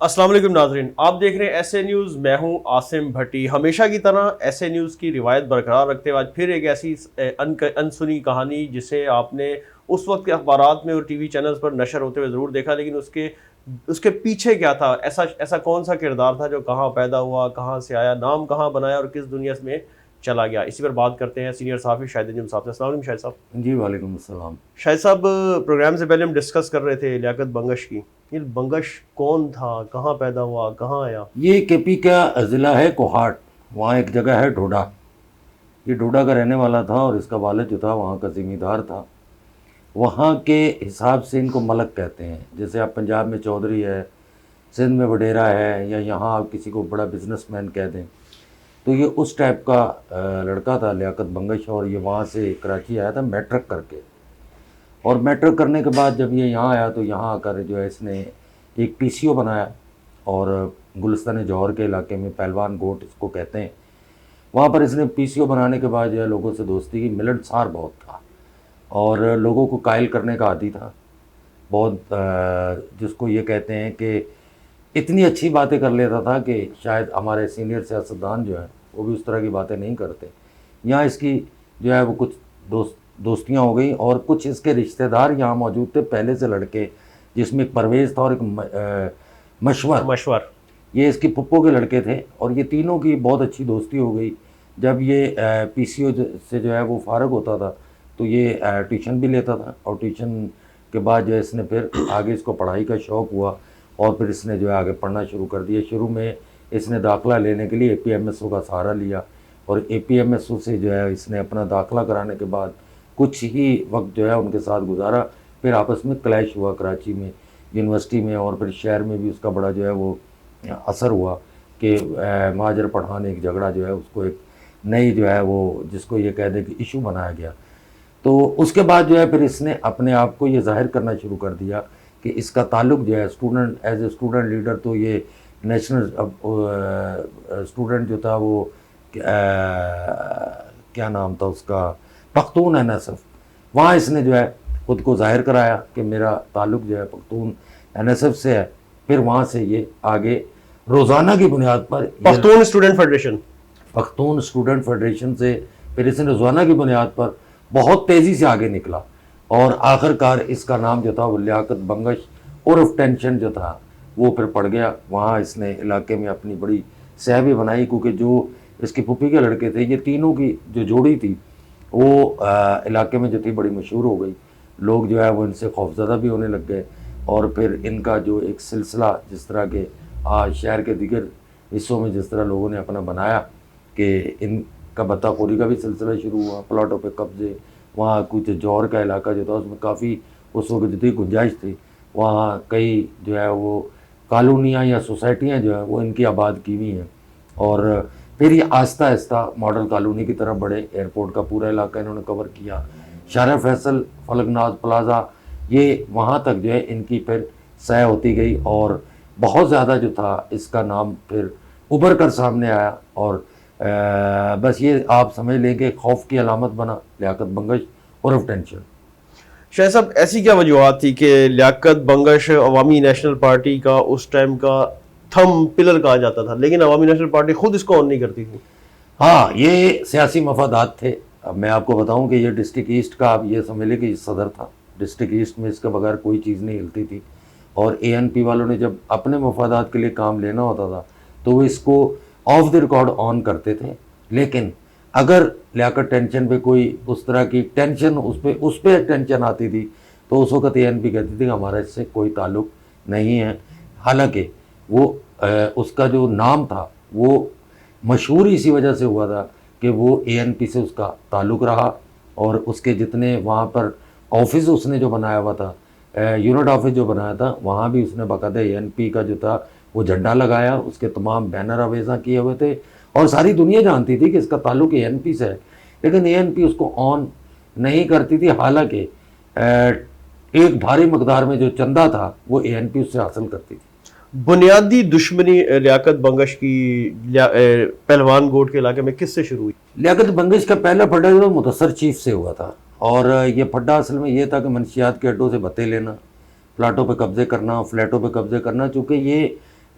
السلام علیکم ناظرین، آپ دیکھ رہے ہیں ایس اے نیوز، میں ہوں عاصم بھٹی۔ ہمیشہ کی طرح ایس اے نیوز کی روایت برقرار رکھتے ہوئے آج پھر ایک ایسی انسنی کہانی جسے آپ نے اس وقت کے اخبارات میں اور ٹی وی چینلز پر نشر ہوتے ہوئے ضرور دیکھا، لیکن اس کے پیچھے کیا تھا، ایسا کون سا کردار تھا جو کہاں پیدا ہوا، کہاں سے آیا، نام کہاں بنایا اور کس دنیا میں چلا گیا، اسی پر بات کرتے ہیں سینئر صحافی شاہد انجم صاحب سے۔ السلام علیکم شاہد صاحب۔ جی وعلیکم السلام۔ شاہد صاحب، پروگرام سے پہلے ہم ڈسکس کر رہے تھے لیاقت بنگش کی۔ یہ بنگش کون تھا، کہاں پیدا ہوا، کہاں آیا؟ یہ کے پی کا ضلع ہے کوہاٹ، وہاں ایک جگہ ہے ڈھوڈا۔ یہ ڈھوڈا کا رہنے والا تھا اور اس کا والد جو تھا وہاں کا زمیندار تھا۔ وہاں کے حساب سے ان کو ملک کہتے ہیں، جیسے آپ پنجاب میں چودھری ہے، سندھ میں وڈیرا ہے، یا یہاں آپ کسی کو بڑا بزنس مین کہہ دیں، تو یہ اس ٹائپ کا لڑکا تھا لیاقت بنگش۔ اور یہ وہاں سے کراچی آیا تھا میٹرک کر کے، اور میٹرک کرنے کے بعد جب یہ یہاں آیا تو یہاں آ کر جو ہے اس نے ایک پی سی او بنایا، اور گلستان جوہر کے علاقے میں پہلوان گوٹ اس کو کہتے ہیں، وہاں پر اس نے پی سی او بنانے کے بعد جو ہے لوگوں سے دوستی کی۔ ملنسار بہت تھا اور لوگوں کو قائل کرنے کا عادی تھا بہت، جس کو یہ کہتے ہیں کہ اتنی اچھی باتیں کر لیتا تھا کہ شاید ہمارے سینئر سیاستدان جو ہیں وہ بھی اس طرح کی باتیں نہیں کرتے۔ یہاں اس کی جو ہے وہ کچھ دوستیاں ہو گئیں، اور کچھ اس کے رشتہ دار یہاں موجود تھے پہلے سے لڑکے، جس میں ایک پرویز تھا اور ایک مشور، یہ اس کی پھپھو کے لڑکے تھے، اور یہ تینوں کی بہت اچھی دوستی ہو گئی۔ جب یہ پی سی او سے جو ہے وہ فارغ ہوتا تھا تو یہ ٹیوشن بھی لیتا تھا، اور ٹیوشن کے بعد جو ہے اس نے پھر آگے اس کو پڑھائی کا شوق ہوا، اور پھر اس نے جو ہے آگے پڑھنا شروع کر دیا۔ شروع میں اس نے داخلہ لینے کے لیے اے پی ایم ایس او کا سہارا لیا، اور اے پی ایم ایس او سے جو ہے اس نے اپنا داخلہ کرانے کے بعد کچھ ہی وقت جو ہے ان کے ساتھ گزارا، پھر آپس میں کلیش ہوا کراچی میں یونیورسٹی میں، اور پھر شہر میں بھی اس کا بڑا جو ہے وہ اثر ہوا کہ مہاجر پٹھان ایک جھگڑا جو ہے اس کو ایک نئی جو ہے وہ جس کو یہ کہہ دے کہ ایشو بنایا گیا۔ تو اس کے بعد جو ہے پھر اس نے اپنے آپ کو یہ ظاہر کرنا شروع کر دیا کہ اس کا تعلق جو ہے student, as a student leader, تو یہ نیشنل اسٹوڈنٹ جو تھا وہ کیا نام تھا اس کا، پختون این ایس ایف، وہاں اس نے جو ہے خود کو ظاہر کرایا کہ میرا تعلق جو ہے پختون این ایس ایف سے ہے۔ پھر وہاں سے یہ آگے روزانہ کی بنیاد پر پختون اسٹوڈنٹ فیڈریشن سے پھر اس نے روزانہ کی بنیاد پر بہت تیزی سے آگے نکلا، اور آخر کار اس کا نام جو تھا وہ لیاقت بنگش عرف ٹینشن جو تھا وہ پھر پڑ گیا۔ وہاں اس نے علاقے میں اپنی بڑی سہ بھی بنائی، کیونکہ جو اس کی پھوپھی کے لڑکے تھے، یہ تینوں کی جو جوڑی تھی وہ علاقے میں جو تھی بڑی مشہور ہو گئی، لوگ جو ہے وہ ان سے خوفزدہ بھی ہونے لگ گئے، اور پھر ان کا جو ایک سلسلہ جس طرح کے شہر کے دیگر حصوں میں جس طرح لوگوں نے اپنا بنایا کہ ان کا بطہ خوری کا بھی سلسلہ شروع ہوا، پلاٹوں پہ قبضے، وہاں کچھ جوہر کا علاقہ جو تھا اس میں کافی اس وقت جتنی گنجائش تھی، وہاں کئی جو ہے وہ کالونیاں یا سوسائٹیاں جو ہیں وہ ان کی آباد کی ہوئی ہیں، اور پھر یہ آہستہ آہستہ ماڈل کالونی کی طرف بڑھے۔ ایئرپورٹ کا پورا علاقہ انہوں نے کور کیا، شارع فیصل، فلک ناز پلازا، یہ وہاں تک جو ہے ان کی پھر سیر ہوتی گئی، اور بہت زیادہ جو تھا اس کا نام پھر ابھر کر سامنے آیا، اور بس یہ آپ سمجھ لیں کہ خوف کی علامت بنا لیاقت بنگش عرف ٹینشن۔ شاہ صاحب، ایسی کیا وجوہات تھی کہ لیاقت بنگش عوامی نیشنل پارٹی کا اس ٹائم کا تھم پلر کہا جاتا تھا، لیکن عوامی نیشنل پارٹی خود اس کو آن نہیں کرتی تھی؟ ہاں، یہ سیاسی مفادات تھے۔ اب میں آپ کو بتاؤں کہ یہ ڈسٹرکٹ ایسٹ کا، آپ یہ سمجھ لیں کہ یہ صدر تھا ڈسٹرکٹ ایسٹ میں، اس کے بغیر کوئی چیز نہیں ہلتی تھی، اور اے این پی والوں نے جب اپنے مفادات کے لیے کام لینا ہوتا تھا تو وہ اس کو آف دی ریکارڈ آن کرتے تھے، لیکن اگر لیاقت ٹینشن پہ کوئی اس طرح کی ٹینشن اس پہ ٹینشن آتی تھی تو اس وقت اے این پی کہتی تھی کہ ہمارا اس سے کوئی تعلق نہیں ہے۔ حالانکہ وہ اس کا جو نام تھا وہ مشہور اسی وجہ سے ہوا تھا کہ وہ اے این پی سے اس کا تعلق رہا، اور اس کے جتنے وہاں پر آفس اس نے جو بنایا ہوا تھا، یونٹ آفس جو بنایا تھا، وہاں بھی اس نے باقاعدہ اے این پی کا جو تھا وہ جھنڈا لگایا، اس کے تمام بینر آویزاں کیے ہوئے تھے، اور ساری دنیا جانتی تھی کہ اس کا تعلق اے این پی سے ہے، لیکن اے این پی اس کو آن نہیں کرتی تھی۔ حالانکہ ایک بھاری مقدار میں جو چندہ تھا وہ اے این پی اس سے حاصل کرتی تھی۔ بنیادی دشمنی لیاقت بنگش کی پہلوان گوٹ کے علاقے میں کس سے شروع ہوئی؟ لیاقت بنگش کا پہلا پھڈا جو مدثر چیف سے ہوا تھا، اور یہ پھڈا اصل میں یہ تھا کہ منشیات کے اڈوں سے بھتے لینا، پلاٹوں پہ قبضے کرنا، فلیٹوں پہ قبضے کرنا، چونکہ یہ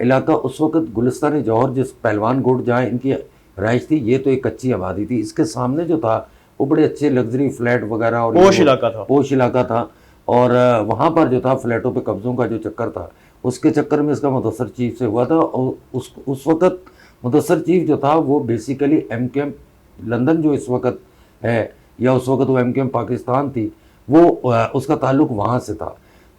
علاقہ اس وقت گلستان جوہر جس پہلوان گوٹ جہاں ان کی رہائش تھی، یہ تو ایک کچی آبادی تھی. اس کے سامنے جو تھا وہ بڑے اچھے لگژری فلیٹ وغیرہ اور پوش علاقہ تھا. پوش علاقہ تھا. اور وہاں پر جو تھا فلیٹوں پہ قبضوں کا جو چکر تھا، اس کے چکر میں اس کا مدثر چیف سے ہوا تھا. اور اس وقت مدثر چیف جو تھا وہ basically M Q M London جو اس وقت ہے، یا اس وقت وہ ایم کیو ایم پاکستان تھی، وہ اس کا تعلق وہاں سے تھا.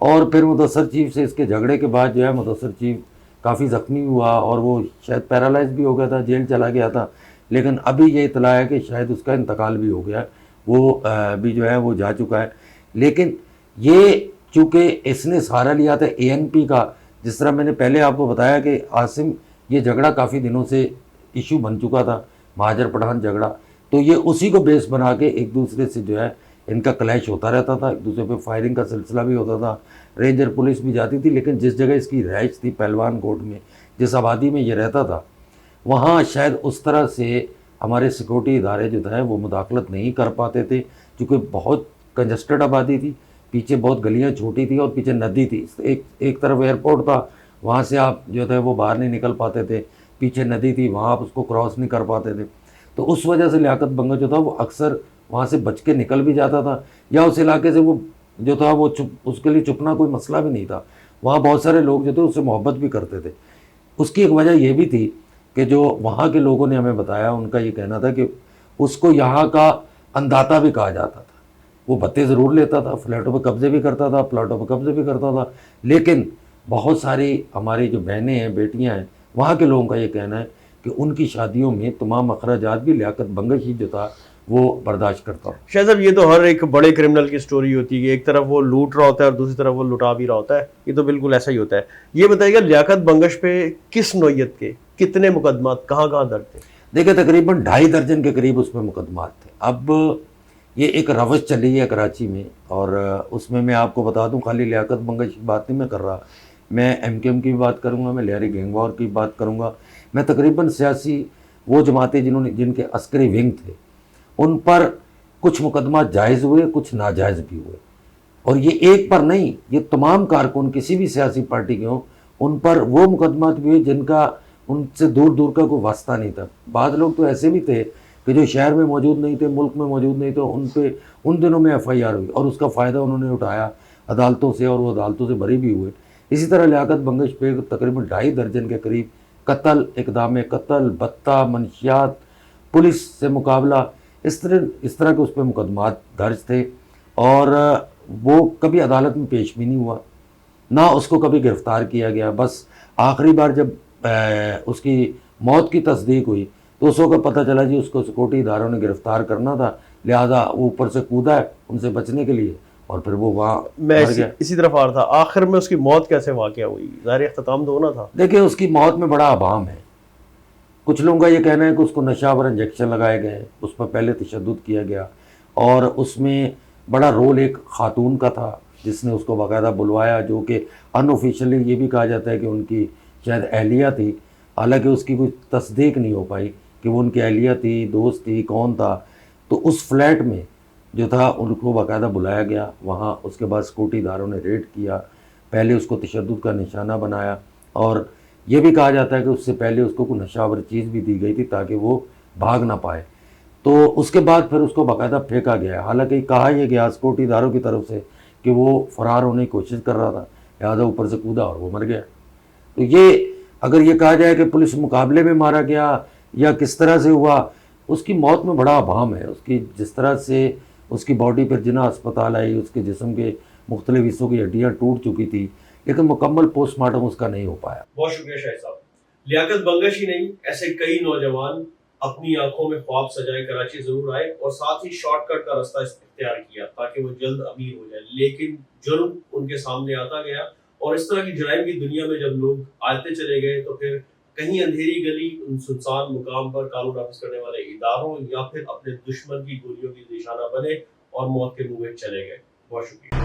اور پھر مدثر چیف سے اس کے جھگڑے کے بعد جو ہے مدثر چیف کافی زخمی ہوا اور وہ شاید پیرالائز بھی ہو گیا تھا، جیل چلا گیا تھا. لیکن ابھی یہ اطلاع ہے کہ شاید اس کا انتقال بھی ہو گیا، وہ بھی جو ہے وہ جا چکا ہے. لیکن یہ چونکہ اس نے سہارا لیا تھا اے این پی کا، جس طرح میں نے پہلے آپ کو بتایا کہ عاصم یہ جھگڑا کافی دنوں سے ایشو بن چکا تھا، مہاجر پٹھان جھگڑا، تو یہ اسی کو بیس بنا کے ایک دوسرے سے جو ہے ان کا کلیش ہوتا رہتا تھا، ایک دوسرے پہ فائرنگ کا سلسلہ بھی ہوتا تھا، رینجر پولیس بھی جاتی تھی. لیکن جس جگہ اس کی رہائش تھی پہلوان گوٹ میں، جس آبادی میں یہ رہتا تھا، وہاں شاید اس طرح سے ہمارے سیکورٹی ادارے جو تھے وہ مداخلت نہیں کر پاتے تھے، کیونکہ بہت کنجسٹڈ آبادی تھی، پیچھے بہت گلیاں چھوٹی تھیں اور پیچھے ندی تھی. ایک طرف ایئرپورٹ تھا، وہاں سے آپ جو تھے وہ باہر نہیں نکل پاتے تھے، پیچھے ندی تھی، وہاں آپ اس کو کراس نہیں کر پاتے تھے. تو اس وجہ سے لیاقت بنگش جو تھا وہ اکثر وہاں سے بچ کے نکل بھی جاتا تھا، یا اس علاقے سے وہ جو تھا وہ اس کے لیے چھپنا کوئی مسئلہ بھی نہیں تھا. وہاں بہت سارے لوگ جو تھے اس سے محبت بھی کرتے تھے. اس کی ایک وجہ یہ بھی تھی کہ جو وہاں کے لوگوں نے ہمیں بتایا، ان کا یہ کہنا تھا کہ اس کو یہاں کا انداتا بھی کہا جاتا تھا. وہ بھتے ضرور لیتا تھا، فلیٹوں پہ قبضے بھی کرتا تھا، پلاٹوں پہ قبضے بھی کرتا تھا، لیکن بہت ساری ہماری جو بہنیں ہیں، بیٹیاں ہیں، وہاں کے لوگوں کا یہ کہنا ہے کہ ان کی شادیوں میں تمام اخراجات بھی لیاقت بنگش ہی جو تھا وہ برداشت کرتا. شاہ صاحب یہ تو ہر ایک بڑے کرمنل کی سٹوری ہوتی ہے کہ ایک طرف وہ لوٹ رہا ہوتا ہے اور دوسری طرف وہ لٹا بھی رہا ہوتا ہے. یہ تو بالکل ایسا ہی ہوتا ہے. یہ بتائیے گا لیاقت بنگش پہ کس نوعیت کے کتنے مقدمات کہاں درج تھے؟ دیکھیں تقریباً 2.5 درجن کے قریب اس پہ مقدمات تھے. اب یہ ایک روش چلی ہے کراچی میں، اور اس میں آپ کو بتا دوں، خالی لیاقت بنگش کی بات نہیں میں کر رہا، میں ایم کیو ایم کی بھی بات کروں گا، میں لہری گینگ وار کی بات کروں گا، میں تقریباً سیاسی وہ جماعتیں جن کے عسکری ونگ تھے ان پر کچھ مقدمات جائز ہوئے، کچھ ناجائز بھی ہوئے. اور یہ ایک پر نہیں، یہ تمام کارکن کسی بھی سیاسی پارٹی کے ہوں، ان پر وہ مقدمات بھی ہوئے جن کا ان سے دور دور کا کوئی واسطہ نہیں تھا. بعض لوگ تو ایسے بھی تھے کہ جو شہر میں موجود نہیں تھے، ملک میں موجود نہیں تھے، ان پہ ان دنوں میں ایف آئی آر ہوئی اور اس کا فائدہ انہوں نے اٹھایا عدالتوں سے، اور وہ عدالتوں سے بری بھی ہوئے. اسی طرح لیاقت بنگش پہ تقریباً 2.5 درجن کے قریب قتل، اقدام قتل، بتہ، منشیات، پولیس سے مقابلہ، اس طرح کے اس پہ مقدمات درج تھے. اور وہ کبھی عدالت میں پیش بھی نہیں ہوا، نہ اس کو کبھی گرفتار کیا گیا. بس آخری بار جب اس کی موت کی تصدیق ہوئی تو اس وقت پتہ چلا جی اس کو سیکورٹی اداروں نے گرفتار کرنا تھا، لہٰذا وہ اوپر سے کودا ہے ان سے بچنے کے لیے، اور پھر وہ وہاں میں مر گیا. اسی طرف آ رہا تھا، آخر میں اس کی موت کیسے واقع ہوئی؟ ظاہر اختتام تو ہونا تھا. دیکھیں اس کی موت میں بڑا ابہام ہے. کچھ لوگوں کا یہ کہنا ہے کہ اس کو نشہ آور انجیکشن لگائے گئے، اس پر پہلے تشدد کیا گیا، اور اس میں بڑا رول ایک خاتون کا تھا جس نے اس کو باقاعدہ بلوایا، جو کہ ان آفیشیلی یہ بھی کہا جاتا ہے کہ ان کی شاید اہلیہ تھی، حالانکہ اس کی کوئی تصدیق نہیں ہو پائی کہ وہ ان کی اہلیہ تھی، دوست تھی، کون تھا. تو اس فلیٹ میں جو تھا ان کو باقاعدہ بلایا گیا وہاں. اس کے بعد سیکورٹی اداروں نے ریڈ کیا، پہلے اس کو تشدد کا نشانہ بنایا، اور یہ بھی کہا جاتا ہے کہ اس سے پہلے اس کو کوئی نشہ آور چیز بھی دی گئی تھی تاکہ وہ بھاگ نہ پائے. تو اس کے بعد پھر اس کو باقاعدہ پھینکا گیا، حالانکہ کہا یہ گیا سیکورٹی اداروں کی طرف سے کہ وہ فرار ہونے کی کوشش کر رہا تھا، لہٰذا اوپر سے کودا اور وہ مر گیا. تو یہ اگر یہ کہا جائے کہ پولیس مقابلے میں مارا گیا یا کس طرح سے ہوا، اس کی موت میں بڑا ابہام ہے. اس کی جس طرح سے اس کی باڈی پر جنا اسپتال آئی، اس کے جسم کے مختلف حصوں کی ہڈیاں ٹوٹ چکی تھی، لیکن مکمل پوسٹ مارٹم اس کا نہیں ہو پایا. بہت شکریہ شاہد صاحب. لیاقت بنگش ہی نہیں، ایسے کئی نوجوان اپنی آنکھوں میں خواب سجائے کراچی ضرور آئے اور ساتھ ہی شارٹ کٹ کا راستہ اختیار کیا تاکہ وہ جلد امیر ہو جائے، لیکن جرم ان کے سامنے آتا گیا، اور اس طرح کی جرائم کی دنیا میں جب لوگ آتے چلے گئے تو پھر کہیں اندھیری گلی ان سنسان مقام پر قانون نافذ کرنے والے اداروں یا پھر اپنے دشمن کی گولیوں کی نشانہ بنے اور موت کے منہ میں چلے گئے. بہت شکریہ.